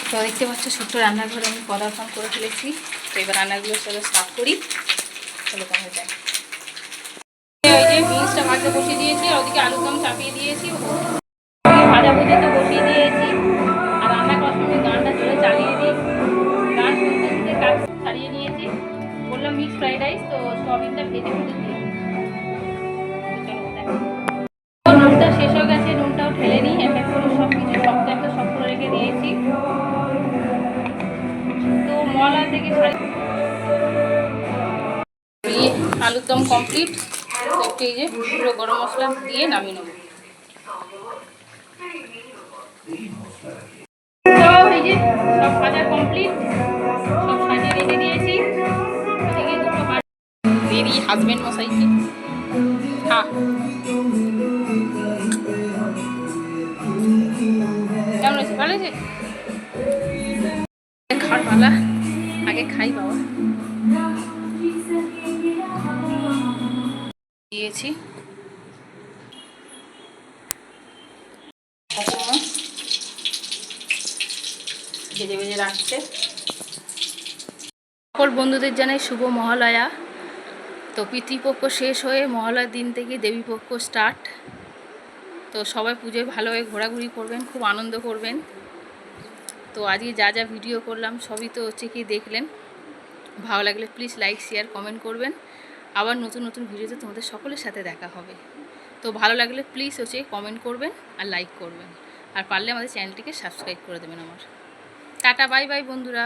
তো দেখতে পাচ্ছ ছোট্ট রান্নাঘরে আমি পদার্পণ করে ফেলেছি। তো এবার রান্নাগুলো চলো স্টার্ট করি, চলো কমে যায়। এই যে বিনসটা ভাজতে বসিয়ে দিয়েছি, আর ওদিকে আলুর দম চাপিয়ে দিয়েছি, ভাজা ভুজি তো বসিয়ে দিয়েছি। আর রান্না করার সময় গানটা জোরে চালিয়ে দিই, গান শুনতে শুনতে কাজ ছাড়িয়ে নিয়েছি। বললাম মিক্স ফ্রাইড রাইস, তো সয়াবিনটা ভেজে ভেজে দিয়ে নুনটা শেষ হয়ে গেছে, নুনটাও ঢেলে নিই এক এক করে, সব কিছু শক্ত একটা শক্ত রেখে দিয়েছি। তো মলা থেকে আলুর দম কমপ্লিট। একটু এই যে পুরো গরম মশলা দিয়ে নামিয়ে নেব। তো এই যে সব ভাজা কমপ্লিট, সব সাজিয়ে রেখে দিয়েছি। এদিকে দুটো দেরি হাজবেন্ড মশাইকে কেমন হয়েছে? ভালো হয়েছে? খাওয়ার পালা, আগে খাই বাবা। দিয়েছি ভেজে ভেজে রাখছে। সকল বন্ধুদের জানাই শুভ মহালয়া। তো পিতৃপক্ষ শেষ হয়ে মহালয়ার দিন থেকে দেবীপক্ষ স্টার্ট। তো সবাই পুজোয় ভালোভাবে ঘোরাঘুরি করবেন, খুব আনন্দ করবেন। তো আজকে যা যা ভিডিও করলাম সবই তো হচ্ছে কি দেখলেন। ভালো লাগলে প্লিজ লাইক শেয়ার কমেন্ট করবেন। আবার নতুন নতুন ভিডিওতে তোমাদের সকলের সাথে দেখা হবে। তো ভালো লাগলে প্লিজ হচ্ছে কমেন্ট করবেন আর লাইক করবেন, আর পারলে আমাদের চ্যানেলটিকে সাবস্ক্রাইব করে দেবেন আমার। টাটা বাই বাই বন্ধুরা।